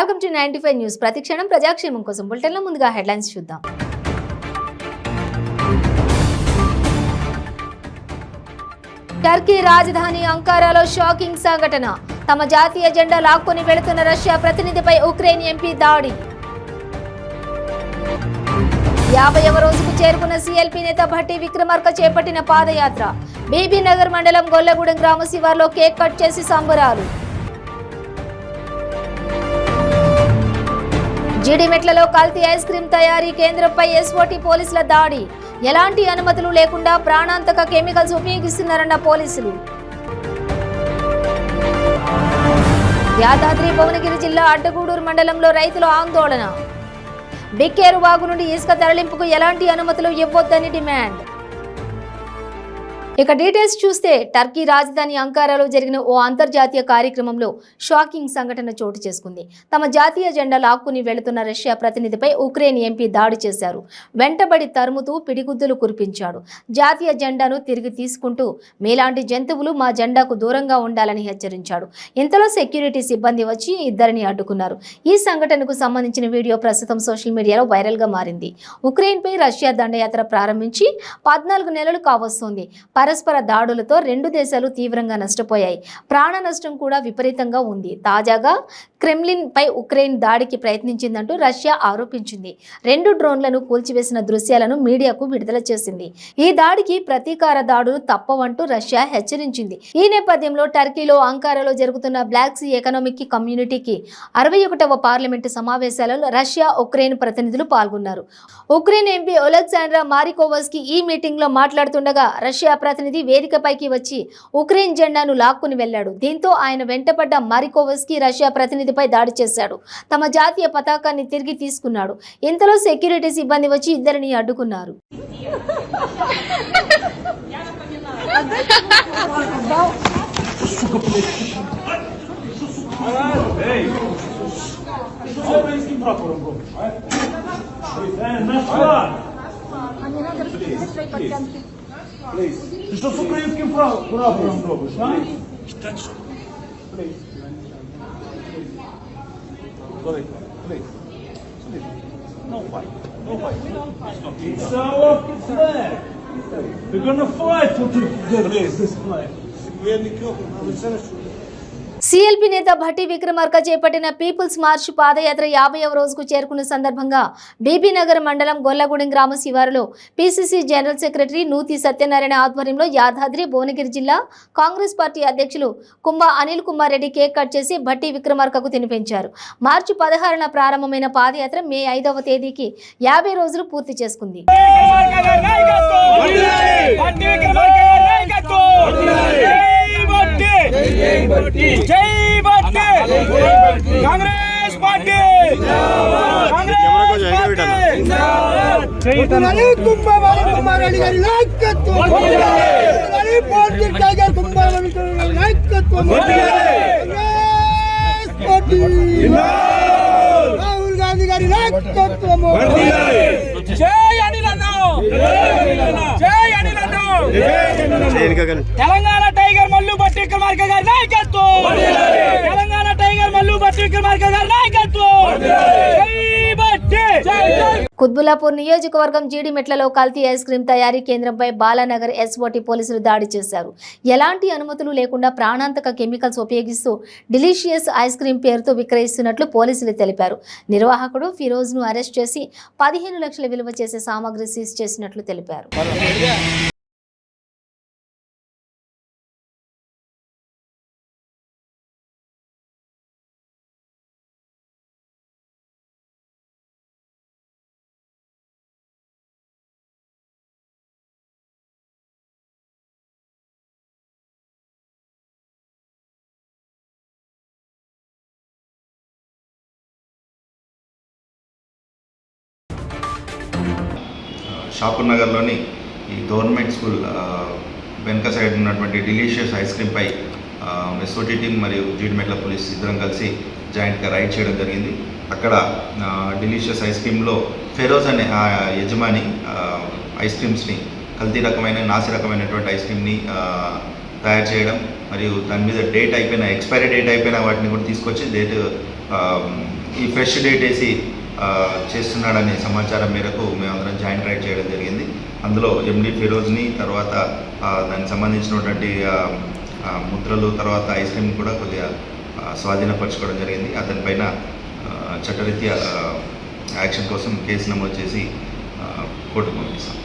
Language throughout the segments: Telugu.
Welcome to 95 news. ప్రతిక్షణం ప్రజాక్షేమం కోసం బులెటిన్లో ముందుగా హెడ్లైన్స్ చూద్దాం. టర్కీ రాజధాని అంకారాలో షాకింగ్ సంఘటన. తమ జాతీయ జెండా లాక్కొని వెళుతున్న రష్యా ప్రతినిధిపై ఉక్రెయిన్ ఎంపీ దాడి. 50వ రోజుకు చేరుకున్న సీఎల్పీ నేత భట్టి విక్రమార్క చేపట్టిన పాదయాత్ర. బీబీ నగర్ మండలం గొల్లగూడెం గ్రామ శివార్లో కేక్ కట్ చేసి సంబరాలు. జీడిమెట్లలో కల్తీ ఐస్ క్రీం తయారీ కేంద్రంపై ఎస్ఓటీ పోలీసుల దాడి. ఎలాంటి అనుమతులు లేకుండా ప్రాణాంతక కెమికల్స్ ఉపయోగిస్తున్నారన్న పోలీసులు. యాదాద్రి భువనగిరి జిల్లా అడ్డగూడూరు మండలంలో రైతుల ఆందోళన. బిక్కేరు వాగు నుండి ఇసుక తరలింపుకు ఎలాంటి అనుమతులు ఇవ్వొద్దని డిమాండ్. ఇక డీటెయిల్స్ చూస్తే టర్కీ రాజధాని అంకారాలో జరిగిన ఓ అంతర్జాతీయ కార్యక్రమంలో షాకింగ్ సంఘటన చోటు చేసుకుంది. తమ జాతీయ జెండా లాక్కుని వెళుతున్న రష్యా ప్రతినిధిపై ఉక్రెయిన్ ఎంపీ దాడి చేశారు. వెంటబడి తరుముతూ పిడిగుద్దులు కురిపించాడు. జాతీయ జెండాను తిరిగి తీసుకుంటూ మీలాంటి జంతువులు మా జెండాకు దూరంగా ఉండాలని హెచ్చరించాడు. ఇంతలో సెక్యూరిటీ సిబ్బంది వచ్చి ఇద్దరిని అడ్డుకున్నారు. ఈ సంఘటనకు సంబంధించిన వీడియో ప్రస్తుతం సోషల్ మీడియాలో వైరల్గా మారింది. ఉక్రెయిన్పై రష్యా దండయాత్ర ప్రారంభించి 14 నెలలు కావస్తోంది. పరస్పర దాడులతో రెండు దేశాలు తీవ్రంగా నష్టపోయాయి. ప్రాణ నష్టం కూడా విపరీతంగా ఉంది. తాజాగా క్రెమ్లిన్ పై ఉక్రెయిన్ దాడికి ప్రయత్నించిందంటూ రష్యా ఆరోపించింది. 2 డ్రోన్లను కూల్చివేసిన దృశ్యాలను మీడియాకు విడుదల చేసింది. ఈ దాడికి ప్రతీకార దాడులు తప్పవంటూ రష్యా హెచ్చరించింది. ఈ నేపథ్యంలో టర్కీలో అంకారాలో జరుగుతున్న బ్లాక్ సీ ఎకనామిక్ కమ్యూనిటీకి 61వ పార్లమెంటు సమావేశాలలో రష్యా ఉక్రెయిన్ ప్రతినిధులు పాల్గొన్నారు. ఉక్రెయిన్ ఎంపీ ఒలెగ్జాండ్రా మారికోవస్కీ ఈ మీటింగ్ లో మాట్లాడుతుండగా రష్యా ప్రతినిధి వేదికపైకి వచ్చి ఉక్రెయిన్ జెండాను లాక్కుని వెళ్లాడు. దీంతో ఆయన వెంటపడ్డ మారికోవస్కీ రష్యా ప్రతినిధిపై దాడి చేశాడు. తమ జాతీయ పతాకాన్ని తిరిగి తీసుకున్నాడు. ఇంతలో సెక్యూరిటీ సిబ్బంది వచ్చి ఇద్దరిని అడ్డుకున్నారు. Please. Ты что с украинским прапором робишь, а? Please. Please. Please. No fight. No fight. It's our flag. We're gonna fight for this flag. CLP నేత భట్టి విక్రమార్క చేపట్టిన పీపుల్స్ మార్చ్ పాదయాత్ర 50వ రోజుకు చేరుకున్న సందర్భంగా బీబీ నగర్ మండలం గొల్లగూడెం గ్రామ శివారులో పీసీసీ జనరల్ సెక్రటరీ నూతి సత్యనారాయణ ఆధ్వర్యంలో యాదాద్రి భువనగిరి జిల్లా కాంగ్రెస్ పార్టీ అధ్యక్షులు కుంభ అనిల్ కుమార్ రెడ్డి కేక్ కట్ చేసి భట్టి విక్రమార్కకు తినిపించారు. మార్చి 16న ప్రారంభమైన పాదయాత్ర మే 5వ తేదీకి 50 రోజులు పూర్తి చేసుకుంది. कांग्रेस पार्टी राहुल गांधी गारी नायकत्व जय अनिल जय अनिल తెలంగాణ టైగర్ మల్లు భట్టి విక్రమార్క గారి నాయకత్వం తెలంగాణ టైగర్ మల్లు భట్టి విక్రమార్క గారి నాయకత్వం జై భట్టి కుత్బుల్లాపూర్ నియోజకవర్గం జీడిమెట్లలో కల్తీ ఐస్ క్రీం తయారీ కేంద్రంపై బాలానగర్ ఎస్ఓటీ పోలీసులు దాడి చేశారు. ఎలాంటి అనుమతులు లేకుండా ప్రాణాంతక కెమికల్స్ ఉపయోగిస్తూ డిలీషియస్ ఐస్ క్రీం పేరుతో విక్రయిస్తున్నట్లు పోలీసులు తెలిపారు. నిర్వాహకుడు ఫిరోజ్ ను అరెస్ట్ చేసి 15 లక్షల విలువ చేసే సామాగ్రి సీజ్ చేసినట్లు తెలిపారు. షాపూర్ నగర్లోని ఈ గవర్నమెంట్ స్కూల్ వెనక సైడ్ ఉన్నటువంటి డిలీషియస్ ఐస్ క్రీంపై ఎస్ఓటీ టీం మరియు జీడిమెట్ల పోలీస్ ఇద్దరం కలిసి జాయింట్గా రైడ్ చేయడం జరిగింది. అక్కడ డిలీషియస్ ఐస్ క్రీమ్లో ఫెరోజ్ అనే యజమాని ఐస్ క్రీమ్స్ని కల్తీ రకమైన నాసి రకమైనటువంటి ఐస్ క్రీమ్ని తయారు చేయడం మరియు దాని మీద ఎక్స్పైరీ డేట్ అయిపోయిన వాటిని కూడా తీసుకొచ్చి ఈ ఫ్రెష్ డేట్ వేసి చేస్తున్నాడనే సమాచారం మేరకు మేమందరం జాయింట్ రైడ్ చేయడం జరిగింది. అందులో ఎండి ఫిరోజ్ని, తర్వాత దానికి సంబంధించినటువంటి ముద్రలు, తర్వాత ఐస్ క్రీమ్ కూడా కొద్దిగా స్వాధీనపరచుకోవడం జరిగింది. అతనిపైన చట్టరీత్యా యాక్షన్ కోసం కేసు నమోదు చేసి కోర్టుకు పంపిస్తాం.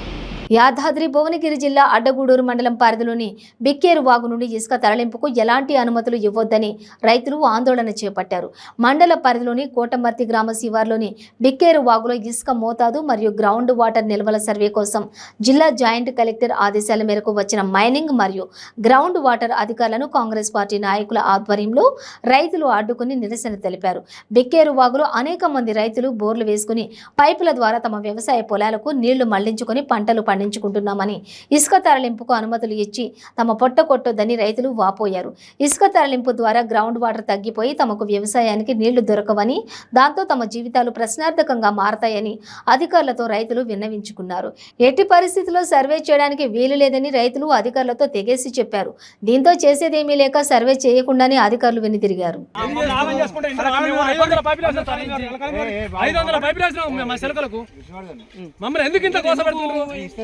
యాదాద్రి భువనగిరి జిల్లా అడ్డగూడూరు మండలం పరిధిలోని బిక్కేరు వాగు నుండి ఇసుక తరలింపుకు ఎలాంటి అనుమతులు ఇవ్వొద్దని రైతులు ఆందోళన చేపట్టారు. మండల పరిధిలోని కోటమర్తి గ్రామ శివార్లోని బిక్కేరు వాగులో ఇసుక మోతాదు మరియు గ్రౌండ్ వాటర్ నిల్వల సర్వే కోసం జిల్లా జాయింట్ కలెక్టర్ ఆదేశాల మేరకు వచ్చిన మైనింగ్ మరియు గ్రౌండ్ వాటర్ అధికారులను కాంగ్రెస్ పార్టీ నాయకుల ఆధ్వర్యంలో రైతులు అడ్డుకుని నిరసన తెలిపారు. బిక్కేరు వాగులో అనేక మంది రైతులు బోర్లు వేసుకుని పైపుల ద్వారా తమ వ్యవసాయ పొలాలకు నీళ్లు మళ్లించుకుని పంటలు పండించుకుంటున్నామని, ఇసుక తరలింపుకు అనుమతులు ఇచ్చి తమ పొట్ట కొట్టొద్దని రైతులు వాపోయారు. ఇసుక తరలింపు ద్వారా గ్రౌండ్ వాటర్ తగ్గిపోయి తమకు వ్యవసాయానికి నీళ్లు దొరకవని, దాంతో తమ జీవితాలు ప్రశ్నార్థకంగా మారతాయని అధికారులతో రైతులు విన్నవించుకున్నారు. ఎట్టి పరిస్థితుల్లో సర్వే చేయడానికి వీలు లేదని రైతులు అధికారులతో తెగేసి చెప్పారు. దీంతో చేసేదేమీ లేక సర్వే చేయకుండానే అధికారులు వెనుతిరిగారు.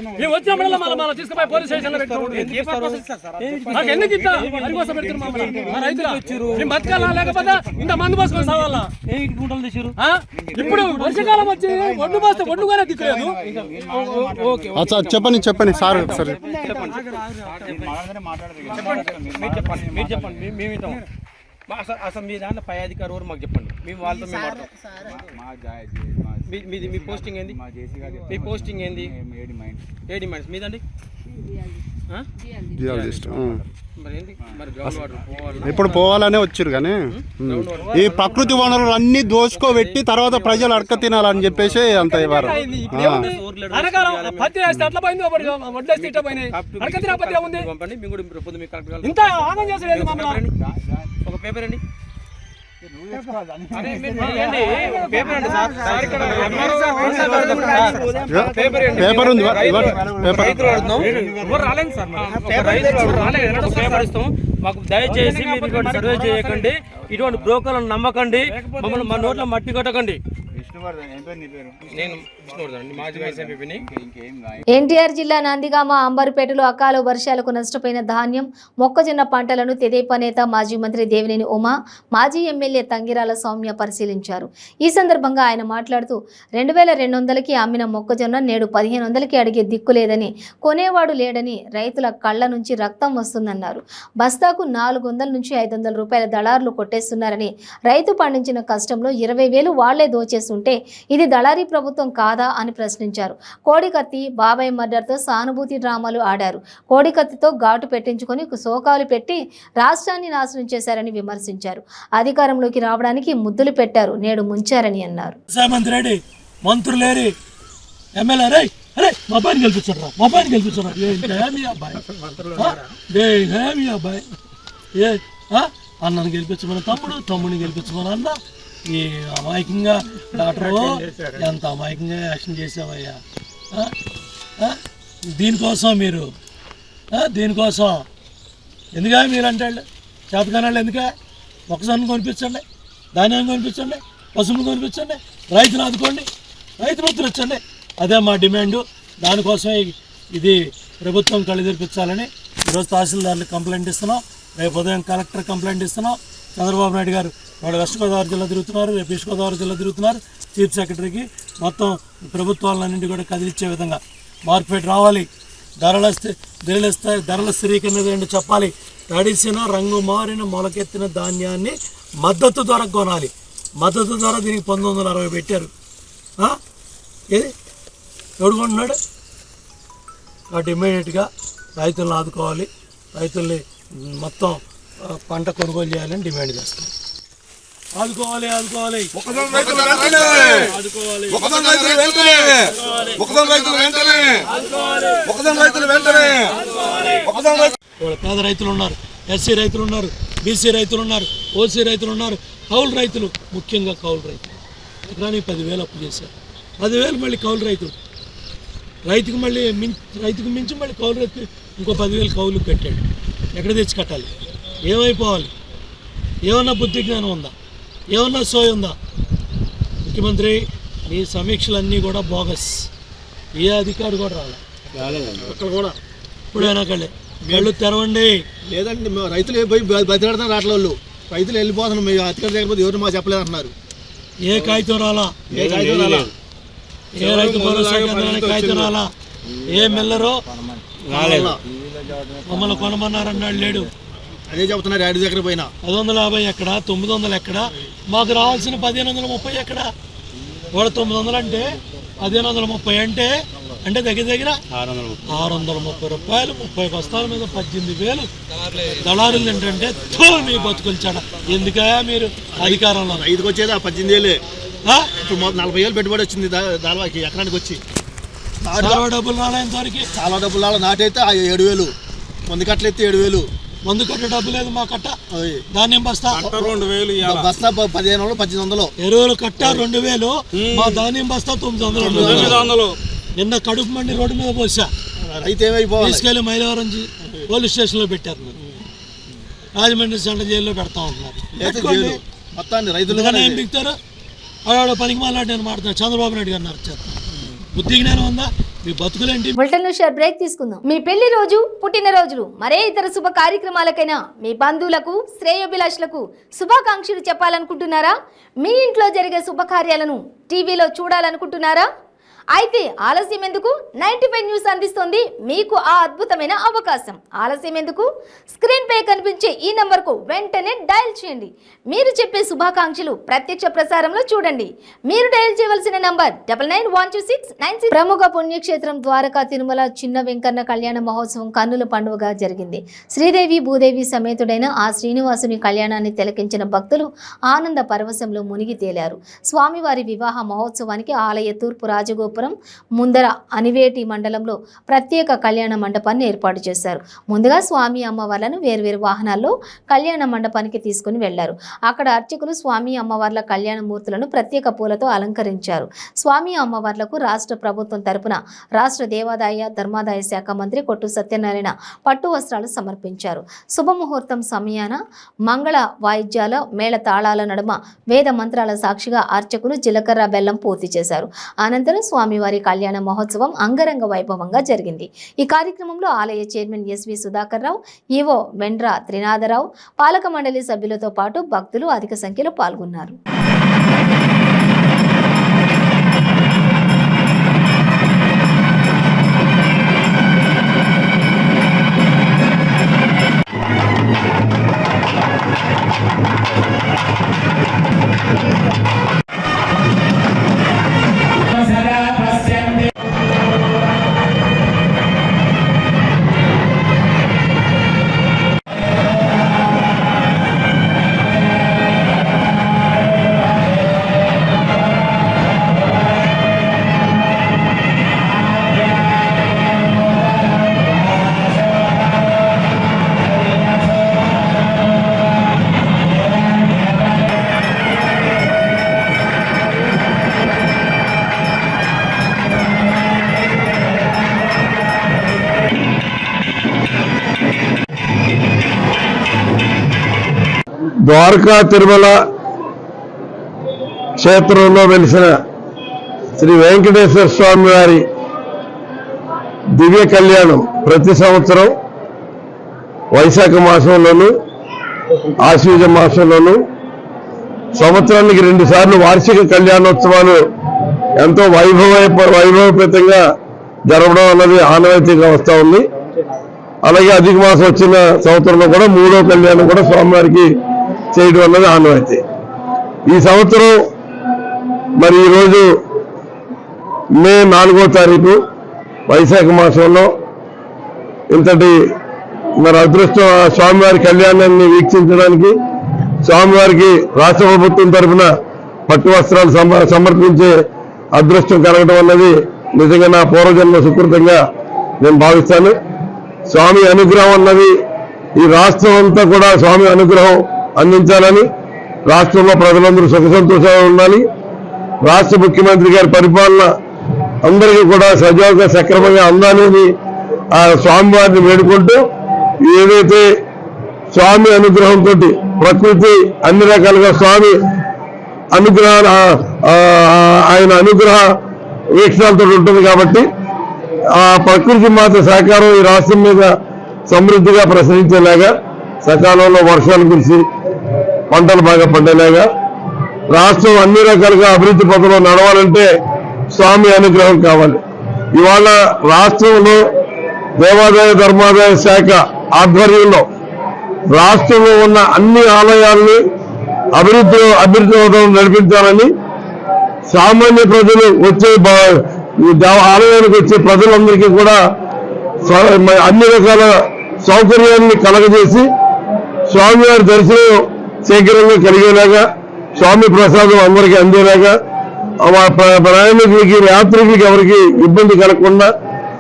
మేము వచ్చినప్పుడల్లా మళ్ళీ తీసుకుపోయి పోలీస్ స్టేషన్ లో ఎందుకు ఇంత అరికోసం పెడుతున్నాం? రైతులు బతకాలా లేకపోతే ఇంత మందు పోసుకొని సావాలా? ఇప్పుడు వర్షకాలం వచ్చి ఒడ్డు పోస్తే ఒడ్డుగానే దిక్కులేదు. చెప్పండి సార్ సరే మీరు చెప్పండి, మేము వింటాం. అసలు మీ దాంట్లో పై అధికారి ఎవరు మాకు చెప్పండి, మేము వాళ్ళతో మేము మీ పోస్టింగ్ ఏంది? మీ పోస్టింగ్ ఏంది? ఏడి మైండ్స్ మీదండి? ఇప్పుడు పోవాలనే వచ్చారు కానీ ఈ ప్రకృతి వనరులు అన్ని దోచుకోబెట్టి తర్వాత ప్రజలు అడక తినాలని చెప్పేసి అంత ఇవ్వరు. ఒక పేపర్ అండి, పేపర్ ఉంది. మాకు దయచేసి మీరు ఇటువంటి సర్వే చేయకండి, ఇటువంటి బ్రోకర్లను నమ్మకండి, మమ్మల్ని మా నోట్లో మట్టి కొట్టకండి. ఎన్టీఆర్ జిల్లా నందిగామ అంబర్పేటలో అకాల వర్షాలకు నష్టపోయిన ధాన్యం, మొక్కజొన్న పంటలను తెదేపా నేత మాజీ మంత్రి దేవినేని ఉమా, మాజీ ఎమ్మెల్యే తంగిరాల సౌమ్య పరిశీలించారు. ఈ సందర్భంగా ఆయన మాట్లాడుతూ 2200కి అమ్మిన మొక్కజొన్న నేడు 1500కి అడిగే దిక్కు లేదని, కొనేవాడు లేడని రైతుల కళ్ల నుంచి రక్తం వస్తుందన్నారు. బస్తాకు 400 నుంచి 500 రూపాయల దళారులు కొట్టేస్తున్నారని, రైతు పండించిన కష్టంలో 20,000 వాళ్లే దోచేస్తుంటే ఇది దళారీ ప్రభుత్వం కాదా అని ప్రశ్నించారు. కోడికత్తి, బాబాయ్ మర్డర్తో సానుభూతి డ్రామాలు ఆడారు. కోడికత్తితో ఘాటు పెట్టించుకొని సోకాలు పెట్టి రాష్ట్రాన్ని నాశనం చేశారని విమర్శించారు. అధికారంలోకి రావడానికి ముద్దులు పెట్టారు, నేడు ముంచారని అన్నారు. మంత్రులేరి ఎమ్మెల్యే అన్నను గెలిపించమని తమ్ముడిని గెలిపించమని అన్న. ఈ అమాయకంగా డాక్టరు ఎంత అమాయకంగా యాక్షన్ చేసావయ్యా. దీనికోసం మీరు దీనికోసం ఎందుక మీరు అంటే చేతకానాళ్ళు ఎందుక? మొక్కజొన్న కొనిపించండి, ధాన్యం కొనిపించండి, పశువులు కొనిపించండి, రైతులు ఆదుకోండి, రైతు మిత్రులు ఇచ్చండి. అదే మా డిమాండు. దానికోసమే ఇది ప్రభుత్వం కళ్ళు తెరిపించాలని ఈరోజు తహసీల్దార్లు కంప్లైంట్ ఇస్తున్నాం. రేపు ఉదయం కలెక్టర్ కంప్లైంట్ ఇస్తున్నాం. చంద్రబాబు నాయుడు గారు వాడు వెస్ట్ గోదావరి జిల్లా తిరుగుతున్నారు, రేపు ఈస్ట్ గోదావరి జిల్లా తిరుగుతున్నారు. చీఫ్ సెక్రటరీకి మొత్తం ప్రభుత్వాలన్నింటి కూడా కదిలిచ్చే విధంగా మార్కెట్ రావాలి. ధరల స్థిరీకరణ చెప్పాలి. తడిసిన రంగు మారిన మొలకెత్తిన ధాన్యాన్ని మద్దతు ధర కొనాలి. మద్దతు ధర దీనికి 1960 పెట్టారు. ఏది ఎవడు కొంటున్నాడు? కాబట్టి ఇమ్మీడియట్గా రైతులను ఆదుకోవాలి, రైతుల్ని మొత్తం పంట కొనుగోలు చేయాలని డిమాండ్ చేస్తున్నాం. ఆదుకోవాలి. పేద రైతులు ఉన్నారు, ఎస్సీ రైతులు ఉన్నారు, బీసీ రైతులు ఉన్నారు, ఓసీ రైతులు ఉన్నారు, కౌలు రైతులు, ముఖ్యంగా కౌలు రైతులు. ఎకరానికి 10,000 అప్పు చేశారు. 10,000 మళ్ళీ కౌలు రైతులు. రైతుకు మించి మళ్ళీ కౌలు రైతు ఇంకో 10,000 కౌలుకు కట్టాడు. ఎక్కడ తెచ్చి కట్టాలి? ఏమైపోవాలి? ఏమన్నా బుద్ధి జ్ఞానం ఉందా? ఏమన్నా సోయ ఉందా? ముఖ్యమంత్రి నీ సమీక్షలన్నీ కూడా బోగస్. ఏ అధికారి కూడా రాలేదు అక్కడ కూడా. ఇప్పుడైనా కళ్ళు తెరవండి. లేదండి మేము రైతులు పోయి బతిలాడుతున్నారు రాట్ల వాళ్ళు. రైతులు వెళ్ళిపోతున్నాం, మేము అధికారులు లేకపోతే ఎవరు మాకు చెప్పలేదు అంటున్నారు. ఏ కాగితం రాలా? ఏ కాగితం రాలా? ఏ రైతు భరోసా కేంద్రానికి కాగితం రాలా? ఏ మిల్లరో రాలేదు. మమ్మల్ని కొనమన్నారన్నాడు, లేడు. అదే చెబుతున్నారు యాడ్ దగ్గర పోయినా. 550 ఎక్కడ, 900 ఎక్కడ? మాకు రావాల్సిన 1530 ఎక్కడ? వాడు 900 అంటే 1530 అంటే దగ్గర దగ్గర 630 రూపాయలు. 30 బస్తాల మీద 18,000 దళారులు ఏంటంటే మీ బతుకుల్చాడ. ఎందుకయా మీరు అధికారంలో? రైతుకు వచ్చేది 18,000. ఇప్పుడు 40,000 పెట్టుబడి వచ్చింది దాల్వాకి ఎకరానికి వచ్చి. చాలా డబ్బులు రాలే ఇంతవరకు. చాలా డబ్బులు రాలే. నాటైతే 7,000, మందు కట్టలు ఎత్తే 7,000. మందు కట్ట డబ్బు లేదు మా కట్ట. ధాన్యం బస్తా 2,000, బస్తా 1500, 1800. ఎరువులు కట్ట 2,000, మా ధాన్యం బస్తా 900. నిన్న కడుపు మండి రోడ్డు మీద పోసా. రైతు ఏమైపోవాలి? తీసుకెళ్లి మైలవరం పోలీస్ స్టేషన్లో పెట్టారు. రాజమండ్రి సెంట్రల్ జైల్లో పెడతా ఉంటున్నారు. మొత్తాన్ని రైతులు ఏం దిగుతారు? ఆడ పనికి మాట్లాడి నేను మాట్లాడుతున్నాను. చంద్రబాబు నాయుడు గారు చేస్తాను. బుద్ధి జ్ఞానం ఉందా? మీ బతుకులేంటి? బులెటిన్ లో షేర్ బ్రేక్ తీసుకుందాం. మీ పెళ్లి రోజు, పుట్టినరోజులు, మరే ఇతర శుభ కార్యక్రమాలకైనా మీ బంధువులకు, శ్రేయోభిలాషులకు శుభాకాంక్షలు చెప్పాలనుకుంటున్నారా? మీ ఇంట్లో జరిగే శుభకార్యాలను టీవీలో చూడాలనుకుంటున్నారా? అయితే ఆలస్యం ఎందుకు? 95 న్యూస్ అందిస్తోంది మీకు ఆ అద్భుతమైన అవకాశం. ఆలస్యం ఎందుకు? స్క్రీన్ పై కనిపించే ఈ నంబర్కు వెంటనే డయల్ చేయండి. మీరు చెప్పే శుభాకాంక్షలు ప్రత్యక్ష ప్రసారంలో చూడండి. మీరు డయల్ చేయవలసిన నంబర్ 991269. ప్రముఖ పుణ్యక్షేత్రం ద్వారకా తిరుమల చిన్న వెంకన్న కళ్యాణ మహోత్సవం కన్నుల పండుగగా జరిగింది. శ్రీదేవి భూదేవి సమేతుడైన ఆ శ్రీనివాసుని కళ్యాణాన్ని తిలకించిన భక్తులు ఆనంద పరవశంలో మునిగి తేలారు. స్వామివారి వివాహ మహోత్సవానికి ఆలయ తూర్పు రాజగోపురం ముందర అనివేటి మండలంలో ప్రత్యేక కళ్యాణ మండపాన్ని ఏర్పాటు చేశారు. ముందుగా స్వామి అమ్మవార్లను వేర్వేరు వాహనాల్లో కళ్యాణ మండపానికి తీసుకుని వెళ్లారు. అక్కడ అర్చకులు స్వామి అమ్మవార్ల కళ్యాణ మూర్తులను ప్రత్యేక పూలతో అలంకరించారు. స్వామి అమ్మవార్లకు రాష్ట్ర ప్రభుత్వం తరపున రాష్ట్ర దేవాదాయ ధర్మాదాయ శాఖ మంత్రి కొట్టు సత్యనారాయణ పట్టు వస్త్రాలు సమర్పించారు. శుభముహూర్తం సమయాన మంగళ వాయిద్యాల మేళ తాళాల నడుమ వేద మంత్రాల సాక్షిగా అర్చకులు జీలకర్ర బెల్లం పూర్తి చేశారు. అనంతరం స్వామివారి కళ్యాణ మహోత్సవం అంగరంగ వైభవంగా జరిగింది. ఈ కార్యక్రమంలో ఆలయ చైర్మన్ ఎస్వి సుధాకర్ రావు, ఈవో వెండ్ర త్రినాథరావు, పాలక మండలి సభ్యులతో పాటు భక్తులు అధిక సంఖ్యలో పాల్గొన్నారు. ద్వారకా తిరుమల క్షేత్రంలో వెలిసిన శ్రీ వెంకటేశ్వర స్వామి వారి దివ్య కళ్యాణం ప్రతి సంవత్సరం వైశాఖ మాసంలోను ఆశ్వీజ మాసంలోను సంవత్సరానికి 2 సార్లు వార్షిక కళ్యాణోత్సవాలు ఎంతో వైభవపేతంగా జరపడం అన్నది ఆనవాయితీగా వస్తూ ఉంది. అలాగే అధిక మాసం వచ్చిన సంవత్సరంలో కూడా 3వ కళ్యాణం కూడా స్వామివారికి చేయడం అన్నది ఆనవాయితీ. ఈ సంవత్సరం మరి ఈరోజు మే 4వ తారీఖు వైశాఖ మాసంలో ఇంతటి మరి అదృష్టం స్వామివారి కళ్యాణాన్ని వీక్షించడానికి స్వామివారికి రాష్ట్ర ప్రభుత్వం తరఫున పట్టు వస్త్రాలు సమర్పించే అదృష్టం కలగడం అన్నది నిజంగా నా పూర్వజన్మ సుకృతంగా నేను భావిస్తాను. స్వామి అనుగ్రహం అన్నది ఈ రాష్ట్రం అంతా కూడా స్వామి అనుగ్రహం అందించాలని, రాష్ట్రంలో ప్రజలందరూ సుఖ సంతోషాలు ఉండాలి, రాష్ట్ర ముఖ్యమంత్రి గారి పరిపాలన అందరికీ కూడా సజావుగా సక్రమంగా అందాలని ఆ స్వామివారిని వేడుకుంటూ, ఏదైతే స్వామి అనుగ్రహంతో ప్రకృతి అన్ని రకాలుగా స్వామి ఆయన అనుగ్రహ వీక్షణాలతో ఉంటుంది కాబట్టి ఆ ప్రకృతి మాత సహకారం ఈ రాష్ట్రం మీద సమృద్ధిగా ప్రసరించేలాగా, సకాలంలో వర్షాలు కురిసి పంటలు బాగా పండేలాగా, రాష్ట్రం అన్ని రకాలుగా అభివృద్ధి పథంలో నడవాలంటే స్వామి అనుగ్రహం కావాలి. ఇవాళ రాష్ట్రంలో దేవాదాయ ధర్మాదాయ శాఖ ఆధ్వర్యంలో రాష్ట్రంలో ఉన్న అన్ని ఆలయాల్ని అభివృద్ధి నడిపించాలని, సామాన్య ప్రజలు వచ్చే ఆలయానికి వచ్చే ప్రజలందరికీ కూడా అన్ని రకాల సౌకర్యాన్ని కలగజేసి స్వామివారి దర్శనం శీఘ్రంగా కలిగేలాగా, స్వామి ప్రసాదం అందరికీ అందేలాగా, ప్రయాణికులకి యాత్రికులకి ఎవరికి ఇబ్బంది కలగకుండా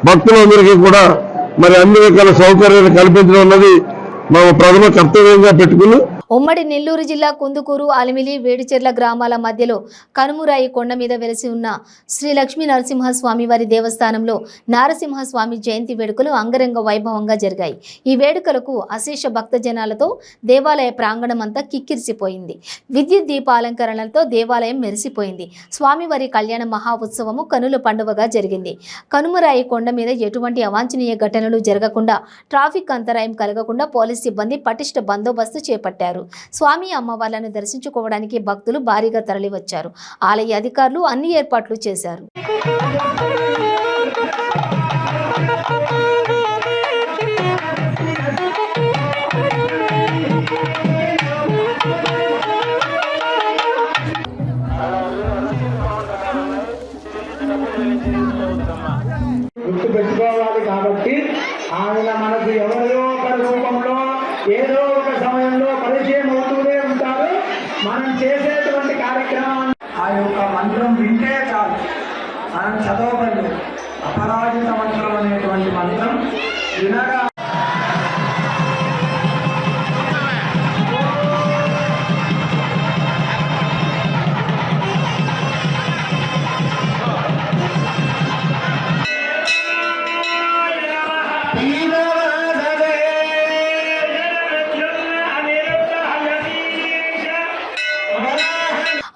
భక్తులందరికీ కూడా మరి అన్ని రకాల సౌకర్యాలు కల్పించడం అన్నది మనం ప్రథమ కర్తవ్యంగా పెట్టుకుని ఉమ్మడి నెల్లూరు జిల్లా కుందుకూరు, అలిమిలి, వేడిచెర్ల గ్రామాల మధ్యలో కనుమురాయి కొండ మీద వెలిసి ఉన్న శ్రీ లక్ష్మీ నరసింహస్వామి వారి దేవస్థానంలో నారసింహస్వామి జయంతి వేడుకలు అంగరంగ వైభవంగా జరిగాయి. ఈ వేడుకలకు అశేష భక్తజనాలతో దేవాలయ ప్రాంగణం అంతా కిక్కిరిసిపోయింది. విద్యుత్ దీపాలంకరణలతో దేవాలయం మెరిసిపోయింది. స్వామివారి కళ్యాణ మహా ఉత్సవము కనుల పండువగా జరిగింది. కనుమరాయి కొండ మీద ఎటువంటి అవాంఛనీయ ఘటనలు జరగకుండా, ట్రాఫిక్ అంతరాయం కలగకుండా పోలీస్ సిబ్బంది పటిష్ట బందోబస్తు చేపట్టారు. స్వామి అమ్మవార్లను దర్శించుకోవడానికి భక్తులు భారీగా తరలివచ్చారు. ఆలయ అధికారులు అన్ని ఏర్పాట్లు చేశారు. గుర్తు పెట్టుకోవాలి కాబట్టి ఆయన మనకు ఎవరో ఒక రూపంలో ఏదో ఒక సమయంలో పరిచయం అవుతూనే ఉంటారు. మనం చేసేటువంటి కార్యక్రమాన్ని ఆ యొక్క మంత్రం వింటే చాలు, మనం చదవబడలేదు. అపరాజిత మంత్రం అనేటువంటి మంత్రం వినగా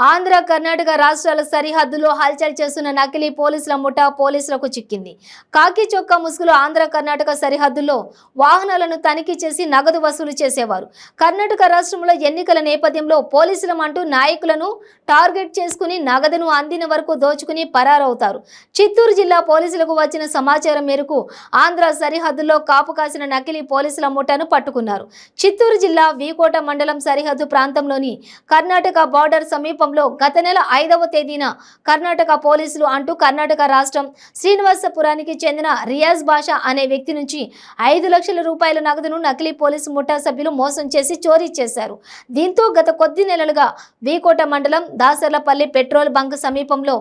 ఆంధ్ర, కర్ణాటక రాష్ట్రాల సరిహద్దులో హల్చల్ చేస్తున్న నకిలీ పోలీసుల ముఠా పోలీసులకు చిక్కింది. కాకి చొక్కా ముసుగులో ఆంధ్ర, కర్ణాటక సరిహద్దుల్లో వాహనాలను తనిఖీ చేసి నగదు వసూలు చేసేవారు. కర్ణాటక రాష్ట్రంలో ఎన్నికల నేపథ్యంలో పోలీసులమంటూ నాయకులను టార్గెట్ చేసుకుని నగదును అందిన వరకు దోచుకుని పరారవుతారు. చిత్తూరు జిల్లా పోలీసులకు వచ్చిన సమాచారం మేరకు ఆంధ్ర సరిహద్దుల్లో కాపు కాసిన నకిలీ పోలీసుల ముఠాను పట్టుకున్నారు. చిత్తూరు జిల్లా వీకోట మండలం సరిహద్దు ప్రాంతంలోని కర్ణాటక బార్డర్ సమీపంలో గత నెల 5వ తేదీన కర్ణాటక పోలీసులు అంటూ కర్ణాటక రాష్ట్రం శ్రీనివాసపురానికి చెందిన రియాజ్ బాషా అనే వ్యక్తి నుంచి 5 లక్షల రూపాయల నగదును నకిలీ పోలీసు ముఠా సభ్యులు మోసం చేసి చోరీ చేశారు. దీంతో గత కొద్ది నెలలుగా వీకోట మండలం దాసర్లపల్లి పెట్రోల్ బంక్ సమీపంలో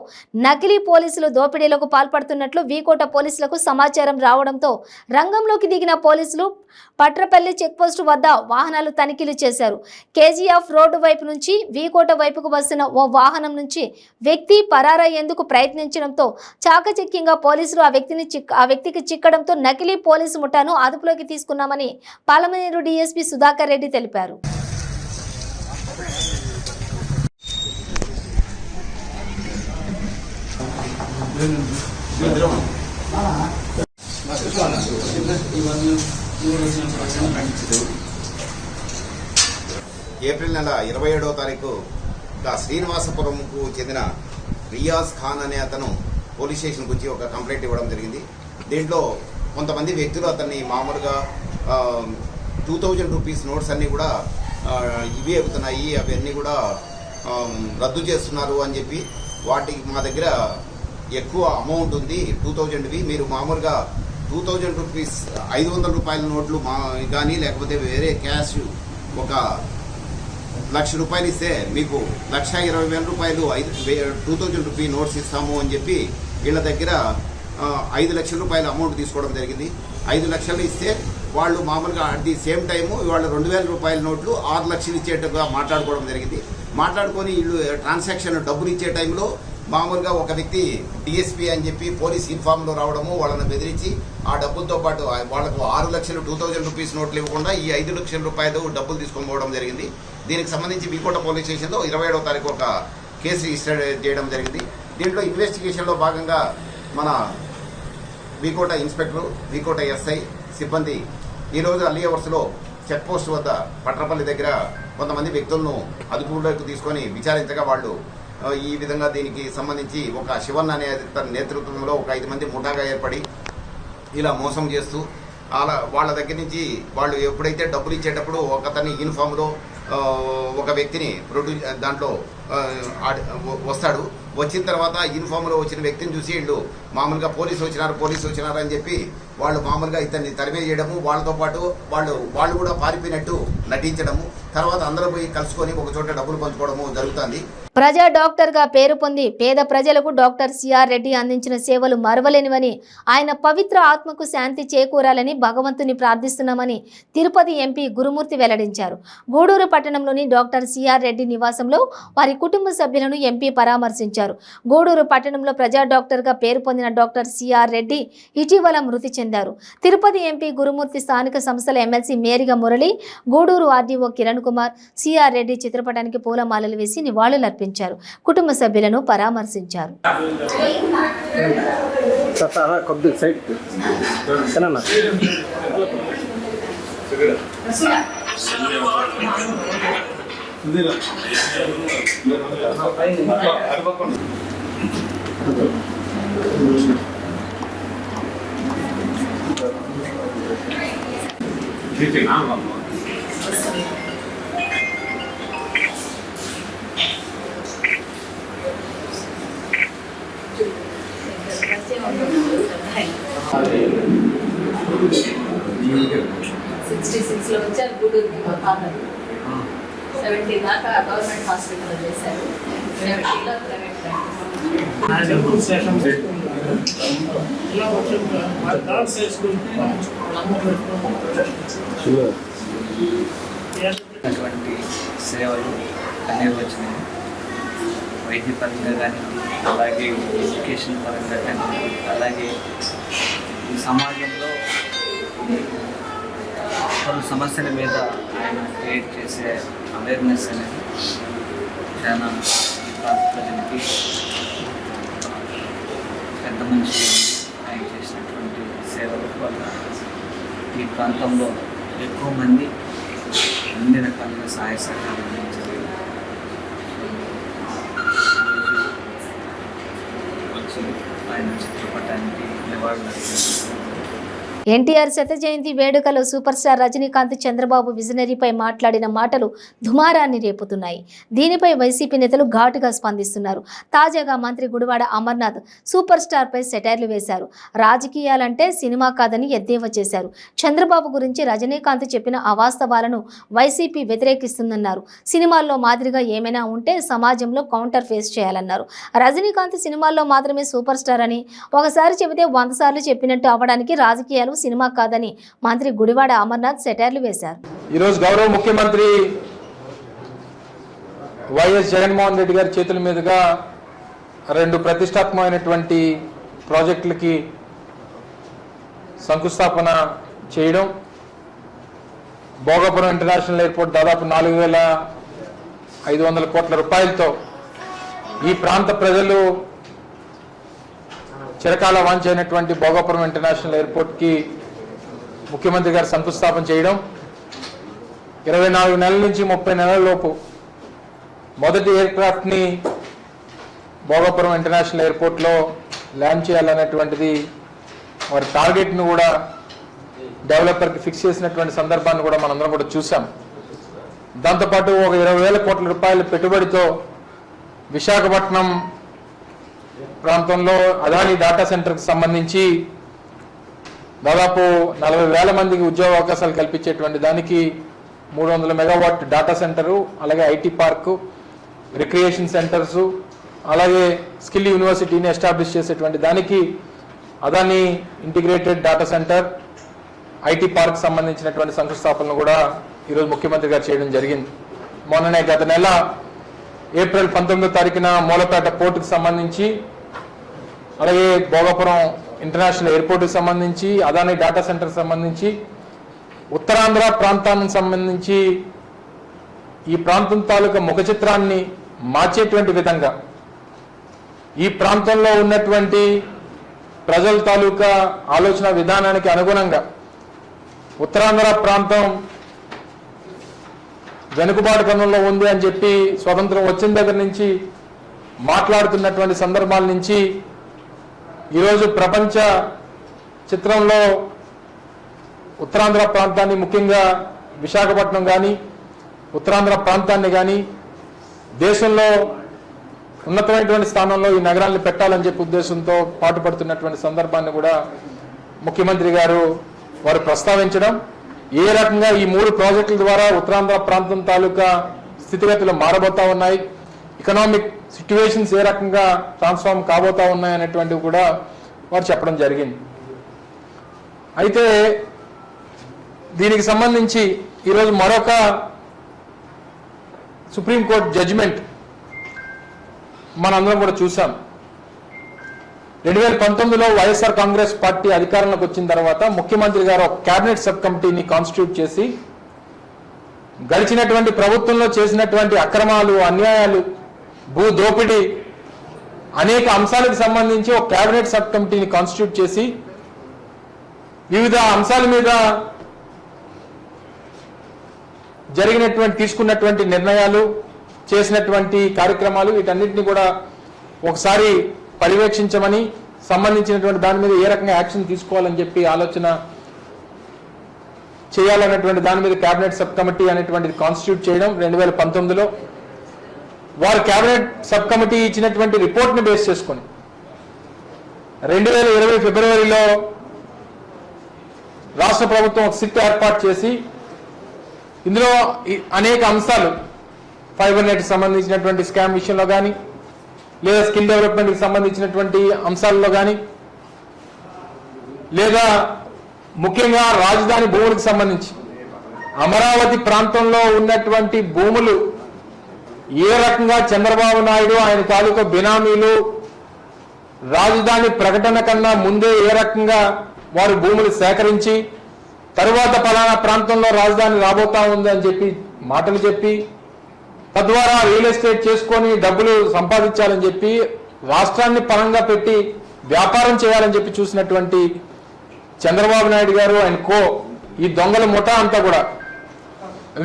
నకిలీ పోలీసులు దోపిడీలకు పాల్పడుతున్నట్లు వీకోట పోలీసులకు సమాచారం రావడంతో రంగంలోకి దిగిన పోలీసులు పట్రపల్లి చెక్పోస్టు వద్ద వాహనాలు తనిఖీలు చేశారు. కేజీఎఫ్ రోడ్డు వైపు నుంచి వీకోట వైపుకు వస్తున్న ఓ వాహనం నుంచి వ్యక్తి పరారయ్యేందుకు ప్రయత్నించడంతో చాకచక్యంగా పోలీసులు ఆ వ్యక్తికి చిక్కడంతో నకిలీ పోలీసు ముఠాను అదుపులోకి తీసుకున్నామని పాలమనేరు డీఎస్పీ సుధాకర్ రెడ్డి తెలిపారు. ఏప్రిల్ నెల 27వ తారీఖు శ్రీనివాసపురంకు చెందిన రియాజ్ ఖాన్ అనే అతను పోలీస్ స్టేషన్కి వచ్చి ఒక కంప్లైంట్ ఇవ్వడం జరిగింది. దీంట్లో కొంతమంది వ్యక్తులు అతన్ని మామూలుగా 2000 రూపీస్ నోట్స్ అన్నీ కూడా ఇవి అవుతున్నాయి, అవన్నీ కూడా రద్దు చేస్తున్నారు అని చెప్పి వాటికి మా దగ్గర ఎక్కువ అమౌంట్ ఉంది 2000వి, మీరు మామూలుగా 2000 రూపీస్ 500 రూపాయల నోట్లు కానీ లేకపోతే వేరే క్యాష్ ఒక 1,00,000 రూపాయలు ఇస్తే మీకు 1,20,000 రూపాయలు 2000 రూపీ నోట్స్ ఇస్తాము అని చెప్పి వీళ్ళ దగ్గర 5 లక్షల రూపాయల అమౌంట్ తీసుకోవడం జరిగింది. 5 లక్షలు ఇస్తే వాళ్ళు మామూలుగా అట్ ది సేమ్ టైము వాళ్ళు 2,000 రూపాయల నోట్లు 6 లక్షలు ఇచ్చేట్టుగా మాట్లాడుకోవడం జరిగింది. మాట్లాడుకొని వీళ్ళు ట్రాన్సాక్షన్ డబ్బులు ఇచ్చే టైంలో మామూలుగా ఒక వ్యక్తి డిఎస్పీ అని చెప్పి పోలీస్ ఇన్ఫామ్లో రావడము, వాళ్ళని బెదిరించి ఆ డబ్బులతో పాటు వాళ్ళకు 6 లక్షలు 2000 రూపీస్ నోట్లు ఇవ్వకుండా ఈ 5 లక్షల రూపాయలు డబ్బులు తీసుకొని పోవడం జరిగింది. దీనికి సంబంధించి వీకోట పోలీస్ స్టేషన్లో 27వ తారీఖు ఒక కేసు రిజిస్టర్ చేయడం జరిగింది. దీంట్లో ఇన్వెస్టిగేషన్లో భాగంగా మన వీకోట ఇన్స్పెక్టర్, వీకోట ఎస్ఐ సిబ్బంది ఈరోజు అర్లీ అవర్స్లో చెక్ పోస్ట్ వద్ద పట్రపల్లి దగ్గర కొంతమంది వ్యక్తులను అదుపులోకి తీసుకొని విచారించగా వాళ్ళు ఈ విధంగా దీనికి సంబంధించి ఒక శివన్ అనే తన నేతృత్వంలో ఒక 5 మంది ముఠాగా ఏర్పడి ఇలా మోసం చేస్తూ వాళ్ళ దగ్గర నుంచి వాళ్ళు ఎప్పుడైతే డబ్బులు ఇచ్చేటప్పుడు ఒకతని యూనిఫామ్లో ఒక వ్యక్తిని దాంట్లో వస్తాడు. వచ్చిన తర్వాత యూనిఫామ్లో వచ్చిన వ్యక్తిని చూసి వీళ్ళు మామూలుగా పోలీసు వచ్చినారు అని చెప్పి వాళ్ళు మామూలుగా ఇతన్ని తరిమేయడము, వాళ్ళతో పాటు వాళ్ళు కూడా పారిపోయినట్టు నటించడము, తర్వాత అందరూ పోయి కలుసుకొని ఒక చోట డబ్బులు పంచుకోవడము జరుగుతుంది. ప్రజా డాక్టర్గా పేరు పొంది పేద ప్రజలకు డాక్టర్ సిఆర్ రెడ్డి అందించిన సేవలు మరవలేనివని, ఆయన పవిత్ర ఆత్మకు శాంతి చేకూరాలని భగవంతుని ప్రార్థిస్తున్నామని తిరుపతి ఎంపీ గురుమూర్తి వెల్లడించారు. గూడూరు పట్టణంలోని డాక్టర్ సిఆర్ రెడ్డి నివాసంలో వారి కుటుంబ సభ్యులను ఎంపీ పరామర్శించారు. గూడూరు పట్టణంలో ప్రజా డాక్టర్గా పేరు పొందిన డాక్టర్ సిఆర్ రెడ్డి ఇటీవల మృతి చెందారు. తిరుపతి ఎంపీ గురుమూర్తి స్థానిక సంస్థల MLC Meriga Murali, Gudur RDO Kiran Kumar CR Reddy చిత్రపటానికి పూలమాలలు వేసి నివాళులర్పించారు. కుటుంబ సభ్యులను పరామర్శించారు. లో వచ్చారు గూడూరు ఫాదర్. 70 దాకా గవర్నమెంట్ హాస్పిటల్ చేశారు. 70లో ప్రైవేట్ సేవలు అనేవి వచ్చినాయి. వైద్య పరంగా కానీ, అలాగే ఎడ్యుకేషన్ పరంగా కానీ, అలాగే ఈ సమాజంలో పలు సమస్యల మీద ఆయన క్రియేట్ చేసే అవేర్నెస్ అనేది చాలా ప్రజలకి పెద్ద మనిషి ఆయన చేసినటువంటి సేవల వల్ల ఈ ప్రాంతంలో ఎక్కువ మంది అన్ని రకాలుగా సహాయ సహకారాలు అందించారు. వచ్చి ఆయన చిత్రపటానికి నివాళులు అర్పించారు. ఎన్టీఆర్ శత జయంతి వేడుకలో సూపర్ స్టార్ రజనీకాంత్ చంద్రబాబు విజనరీపై మాట్లాడిన మాటలు దుమారాన్ని రేపుతున్నాయి. దీనిపై వైసీపీ నేతలు ఘాటుగా స్పందిస్తున్నారు. తాజాగా మంత్రి గుడివాడ అమర్నాథ్ సూపర్ స్టార్ పై సెటైర్లు వేశారు. రాజకీయాలంటే సినిమా కాదని ఎద్దేవా చేశారు. చంద్రబాబు గురించి రజనీకాంత్ చెప్పిన అవాస్తవాలను వైసీపీ వ్యతిరేకిస్తుందన్నారు. సినిమాల్లో మాదిరిగా ఏమైనా ఉంటే సమాజంలో కౌంటర్ ఫేస్ చేయాలన్నారు. రజనీకాంత్ సినిమాల్లో మాత్రమే సూపర్ స్టార్ అని, ఒకసారి చెబితే 100 సార్లు చెప్పినట్టు అవ్వడానికి రాజకీయాలు సినిమా కాదని మంత్రి గుడివాడ అమర్నాథ్ సెటైర్లు వేశారు. ఈరోజు గౌరవ ముఖ్యమంత్రి వైఎస్ జగన్మోహన్ రెడ్డి గారి చేతుల మీదుగా 2 ప్రతిష్టాత్మకమైనటువంటి ప్రాజెక్టులకి శంకుస్థాపన చేయడం, భోగాపురం ఇంటర్నేషనల్ ఎయిర్పోర్ట్ దాదాపు 4,500 కోట్ల రూపాయలతో ఈ ప్రాంత ప్రజలు చిరకాల వాంఛైనటువంటి భోగాపురం ఇంటర్నేషనల్ ఎయిర్పోర్ట్కి ముఖ్యమంత్రి గారు శంకుస్థాపన చేయడం, 24 నెలల నుంచి 30 నెలల లోపు మొదటి ఎయిర్క్రాఫ్ట్ని భోగాపురం ఇంటర్నేషనల్ ఎయిర్పోర్ట్లో ల్యాండ్ చేయాలనేటువంటిది వారి టార్గెట్ను కూడా డెవలపర్కి ఫిక్స్ చేసినటువంటి సందర్భాన్ని కూడా మనందరం కూడా చూసాం. దాంతోపాటు ఒక 20,000 కోట్ల రూపాయల పెట్టుబడితో విశాఖపట్నం ప్రాంతంలో అదాని డేటా సెంటర్కి సంబంధించి దాదాపు 40,000 మందికి ఉద్యోగ అవకాశాలు కల్పించేటువంటి దానికి 300 మెగావాట్ డేటా సెంటరు, అలాగే ఐటీ పార్కు, రిక్రియేషన్ సెంటర్సు, అలాగే స్కిల్ యూనివర్సిటీని ఎస్టాబ్లిష్ చేసేటువంటి దానికి Adani integrated data centre, IT park సంబంధించినటువంటి శంకుస్థాపనలు కూడా ఈరోజు ముఖ్యమంత్రి గారు చేయడం జరిగింది. మొన్ననే గత నెల ఏప్రిల్ 19వ తారీఖున మూలపేట పోర్టుకు సంబంధించి, అలాగే భోగాపురం ఇంటర్నేషనల్ ఎయిర్పోర్ట్కి సంబంధించి, అదాని డేటా సెంటర్కి సంబంధించి, ఉత్తరాంధ్ర ప్రాంతానికి సంబంధించి ఈ ప్రాంతం తాలూకా ముఖ చిత్రాన్ని మార్చేటువంటి విధంగా ఈ ప్రాంతంలో ఉన్నటువంటి ప్రజల తాలూకా ఆలోచన విధానానికి అనుగుణంగా ఉత్తరాంధ్ర ప్రాంతం వెనుకబాటుతనంలో ఉంది అని చెప్పి స్వతంత్రం వచ్చిన దగ్గర నుంచి మాట్లాడుతున్నటువంటి సందర్భాల నుంచి ఈరోజు ప్రపంచ చిత్రంలో ఉత్తరాంధ్ర ప్రాంతాన్ని, ముఖ్యంగా విశాఖపట్నం కానీ ఉత్తరాంధ్ర ప్రాంతాన్ని కానీ దేశంలో ఉన్నతమైనటువంటి స్థానంలో ఈ నగరాన్ని పెట్టాలని చెప్పి ఉద్దేశంతో పాటుపడుతున్నటువంటి సందర్భాన్ని కూడా ముఖ్యమంత్రి గారు వారు ప్రస్తావించడం, ఏ రకంగా ఈ 3 ప్రాజెక్టుల ద్వారా ఉత్తరాంధ్ర ప్రాంతం తాలూకా స్థితిగతులు మారబోతా ఉన్నాయి, ఎకనామిక్ సిట్యువేషన్స్ ఏ రకంగా ట్రాన్స్ఫార్మ్ కాబోతా ఉన్నాయి అనేటువంటివి కూడా వారు చెప్పడం జరిగింది. అయితే దీనికి సంబంధించి ఈరోజు మరొక సుప్రీంకోర్టు జడ్జిమెంట్ మనందరం కూడా చూసాం. 2019లో వైఎస్ఆర్ కాంగ్రెస్ పార్టీ అధికారంలోకి వచ్చిన తర్వాత ముఖ్యమంత్రి గారు ఒక కేబినెట్ సబ్ కమిటీని కాన్స్టిట్యూట్ చేసి గడిచినటువంటి ప్రభుత్వంలో చేసినటువంటి అక్రమాలు, అన్యాయాలు, భూ దోపిడీ అనేక అంశాలకు సంబంధించి ఒక కేబినెట్ సబ్ కమిటీని కాన్స్టిట్యూట్ చేసి వివిధ అంశాల మీద తీసుకున్నటువంటి నిర్ణయాలు, చేసినటువంటి కార్యక్రమాలు వీటన్నిటిని కూడా ఒకసారి పర్యవేక్షించమని, సంబంధించినటువంటి దాని మీద ఏ రకంగా యాక్షన్ తీసుకోవాలని చెప్పి ఆలోచన చేయాలన్నటువంటి దాని మీద కేబినెట్ సబ్ కమిటీ అనేటువంటిది కాన్స్టిట్యూట్ చేయడం 2019లో. వారు కేబినెట్ సబ్ కమిటీ ఇచ్చినటువంటి రిపోర్ట్ని బేస్ చేసుకొని 2020 ఫిబ్రవరిలో రాష్ట్ర ప్రభుత్వం ఒక సిట్ ఏర్పాటు చేసి ఇందులో అనేక అంశాలు, ఫైబర్ నెట్కి సంబంధించినటువంటి స్కామ్ విషయంలో కానీ, లేదా స్కిల్ డెవలప్మెంట్కి సంబంధించినటువంటి అంశాల్లో కానీ, లేదా ముఖ్యంగా రాజధాని భూములకు సంబంధించి అమరావతి ప్రాంతంలో ఉన్నటువంటి భూములు ఏ రకంగా చంద్రబాబు నాయుడు ఆయన తాలూకా బినామీలు రాజధాని ప్రకటన కన్నా ముందే ఏ రకంగా వారు భూములు సేకరించి తరువాత పలానా ప్రాంతంలో రాజధాని రాబోతా ఉంది అని చెప్పి మాటలు చెప్పి తద్వారా రియల్ ఎస్టేట్ చేసుకొని డబ్బులు సంపాదించాలని చెప్పి రాష్ట్రాన్ని పరంగా పెట్టి వ్యాపారం చేయాలని చెప్పి చూసినటువంటి చంద్రబాబు నాయుడు గారు ఆయన కో ఈ దొంగల ముఠా అంతా కూడా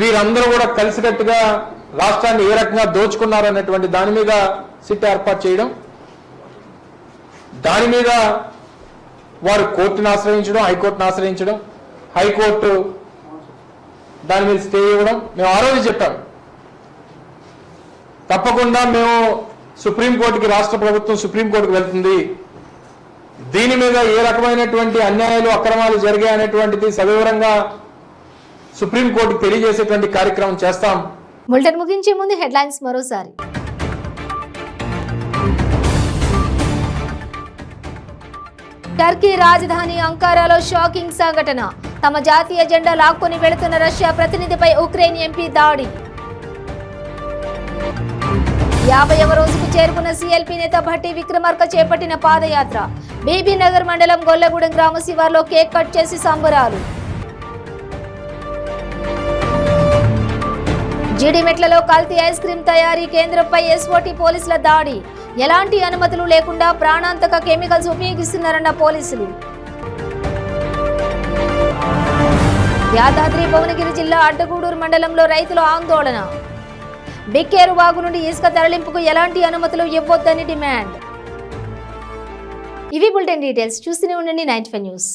వీరందరూ కూడా కలిసికట్టుగా రాష్ట్రాన్ని ఏ రకంగా దోచుకున్నారనేటువంటి దాని మీద సిట్ ఏర్పాటు చేయడం, దాని మీద వారు కోర్టును ఆశ్రయించడం, హైకోర్టును ఆశ్రయించడం, హైకోర్టు దాని మీద స్టే ఇవ్వడం. మేము ఆ రోజు చెప్పాం తప్పకుండా మేము సుప్రీంకోర్టుకి, రాష్ట్ర ప్రభుత్వం సుప్రీంకోర్టుకు వెళ్తుంది, దీని మీద ఏ రకమైనటువంటి అన్యాయాలు, అక్రమాలు జరిగాయనేటువంటిది సవివరంగా సుప్రీంకోర్టుకు తెలియజేసేటువంటి కార్యక్రమం చేస్తాం. బులెటిన్ ముగించే ముందు హెడ్లైన్స్ మరోసారి. టర్కీ రాజధాని అంకారాలో షాకింగ్ సంఘటన. తమ జాతీయ జెండా లాక్కొని వెళుతున్న రష్యా ప్రతినిధిపై ఉక్రెయిన్ ఎంపీ దాడి. 50వ రోజుకు చేరుకున్న సీఎల్పీ నేత భట్టి విక్రమార్క చేపట్టిన పాదయాత్ర. బీబీ నగర్ మండలం గొల్లగూడెం గ్రామ శివార్లో కేక్ కట్ చేసి సంబరాలు. జీడిమెట్లలో కల్తీ ఐస్ క్రీం తయారీ కేంద్రంపై ఎస్ఓటీ పోలీసుల దాడి. ఎలాంటి అనుమతులు లేకుండా ప్రాణాంతక కెమికల్స్ ఉపయోగిస్తున్నారన్న పోలీసులు. యాదాద్రి భువనగిరి జిల్లా అడ్డగూడూరు మండలంలో రైతుల ఆందోళన. బిక్కేరు వాగు నుండి ఇసుక తరలింపుకు ఎలాంటి అనుమతులు ఇవ్వొద్దని డిమాండ్. ఇవి బులెటిన్ డీటెయిల్స్. చూస్తూనే ఉండండి 95 న్యూస్.